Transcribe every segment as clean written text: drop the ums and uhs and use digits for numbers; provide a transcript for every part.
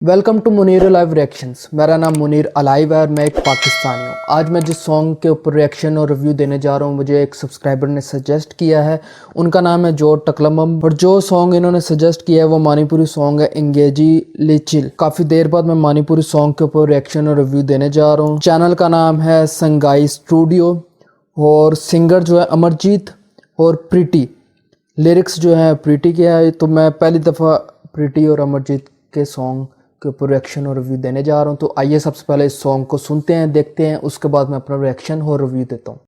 Welcome to Munir live reactions. मेरा नाम Munir alive है और मैं एक पाकिस्तानी हूँ। आज मैं जिस सॉन्ग के ऊपर रिएक्शन और रिव्यू देने जा रहा हूँ मुझे एक सब्सक्राइबर ने सजेस्ट किया है। उनका नाम है जो टकलमम और जो सॉन्ग इन्होंने सजेस्ट किया है वो मणिपुरी सॉन्ग है इंगेजी लिचिल। काफ़ी देर बाद मैं मणिपुरी सॉन्ग के ऊपर रिएक्शन और रिव्यू देने जा रहा हूँ। चैनल का नाम है संगाई स्टूडियो और सिंगर जो है अमरजीत और प्रीति। लिरिक्स जो है प्रीति के है। तो मैं पहली दफ़ा प्रीति और अमरजीत के सॉन्ग के ऊपर रिएक्शन और रिव्यू देने जा रहा हूँ। तो आइए सबसे पहले इस सॉन्ग को सुनते हैं, देखते हैं, उसके बाद मैं अपना रिएक्शन और रिव्यू देता हूँ।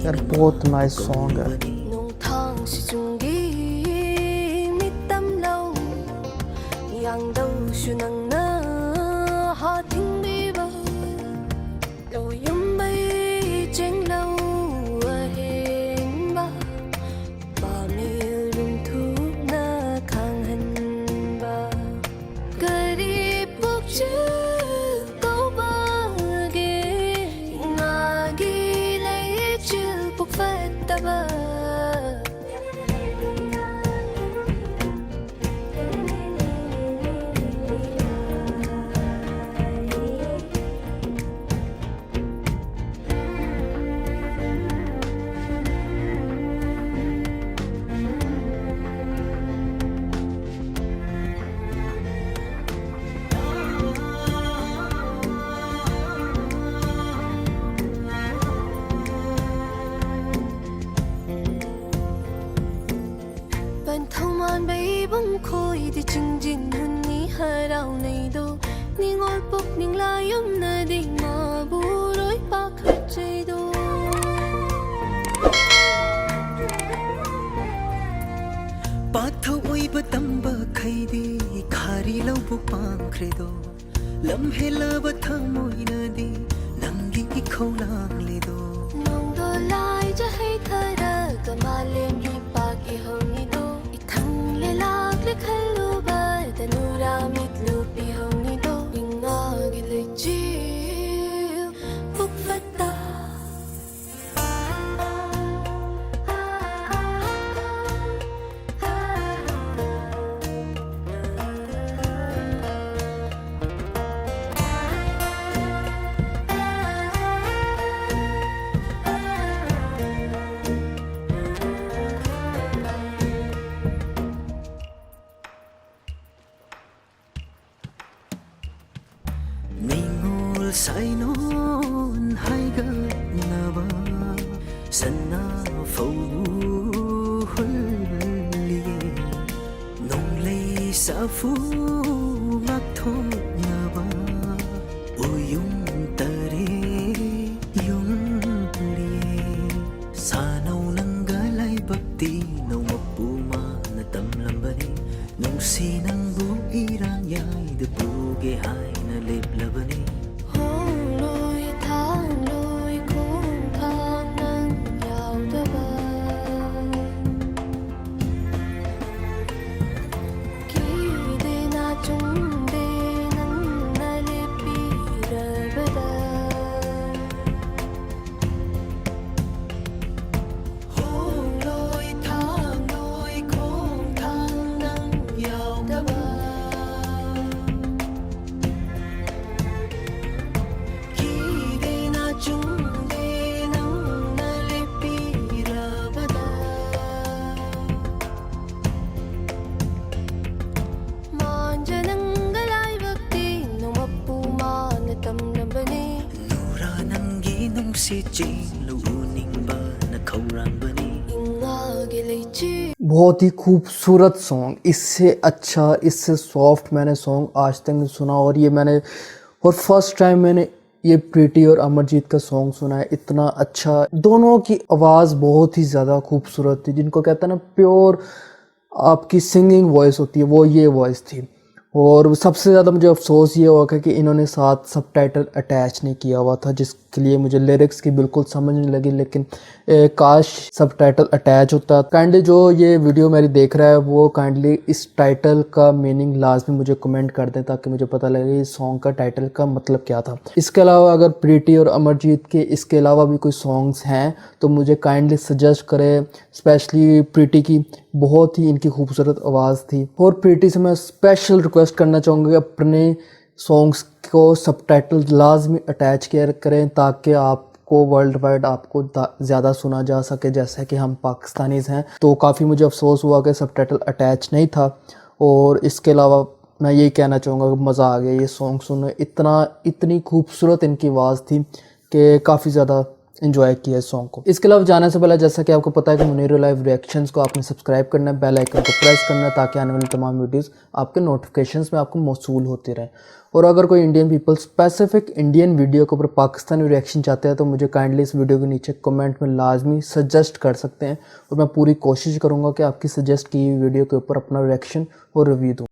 यार बहुत नाइस सॉन्ग है। Khôi thì chừng jin hun ni harau nei do ningol pok ning layom na di ma bu roi pa khat chei do पाथौ ओइब तंब खैदे खारी लौबु पांख्रे दो लम्हे लब थमोइ नदी नंगी खौलांग ले दो nong do lai ja hai thara kamalem hi pa ki honi do ithang le lak le khalu ba tanura mit lu pi honi do inga gi le chi puk fata Sainon haiga naba sanna fau hulliye nong lei safu ngak tho naba uyum tare yum liye sanau nanga lai bakti no mapuma na tamlambani nong sinang bu irang yai de buge hai na leblabani hong loi tha ꯅꯨꯡꯁꯤꯠ ꯆꯦꯜꯂꯨ ꯎꯅꯤꯡꯕ ꯅꯈꯧꯔꯥꯡꯕꯅꯤ ingage leichi बहुत ही खूबसूरत song, इससे अच्छा इससे soft मैंने song आज तक नहीं सुना। और ये मैंने और फर्स्ट टाइम मैंने ये प्रीति और अमरजीत का सॉन्ग सुना है। इतना अच्छा, दोनों की आवाज़ बहुत ही ज़्यादा खूबसूरत थी। जिनको कहते हैं ना प्योर आपकी सिंगिंग वॉइस होती है, वो ये वॉइस थी। और सबसे ज़्यादा मुझे अफसोस ये हुआ कि इन्होंने साथ सबटाइटल अटैच नहीं किया हुआ था, जिसके लिए मुझे लिरिक्स की बिल्कुल समझ नहीं लगी। लेकिन काश सबटाइटल अटैच होता। काइंडली जो ये वीडियो मेरी देख रहा है वो काइंडली इस टाइटल का मीनिंग लाजमी मुझे कमेंट कर दें, ताकि मुझे पता लगे इस सॉन्ग का टाइटल का मतलब क्या था। इसके अलावा अगर प्रीति और अमरजीत के इसके अलावा भी कोई सॉन्ग्स हैं तो मुझे काइंडली सजेस्ट करें। स्पेशली प्रीति की बहुत ही इनकी खूबसूरत आवाज़ थी। और प्रीति से मैं स्पेशल रिक्वेस्ट करना चाहूँगा अपने सॉन्ग्स को सबटाइटल लाजमी अटैच किया करें, ताकि आपको वर्ल्ड वाइड आपको ज़्यादा सुना जा सके, जैसे कि हम पाकिस्तानीज़ हैं। तो काफ़ी मुझे अफसोस हुआ कि सबटाइटल अटैच नहीं था। और इसके अलावा मैं यही कहना चाहूँगा कि मज़ा आ गया ये सॉन्ग सुनने। इतनी खूबसूरत इनकी आवाज़ थी कि काफ़ी ज़्यादा एंजॉय किया इस सॉन्ग को। इसके अलावा जाने से पहले जैसा कि आपको पता है कि मुनीर लाइव रिएक्शंस को आपने सब्सक्राइब करना है, बेल आइकन को प्रेस करना है, ताकि आने वाली तमाम वीडियोस आपके नोटिफिकेशंस में आपको मौसूल होती रहे। और अगर कोई Indian people specific Indian video के ऊपर पाकिस्तानी रिएक्शन चाहते हैं तो मुझे काइंडली इस वीडियो के नीचे कमेंट में लाजमी सजेस्ट कर सकते हैं, और मैं पूरी कोशिश करूँगा कि आपकी सजेस्ट की हुई वीडियो के ऊपर अपना रिएक्शन और रिव्यू दूँ।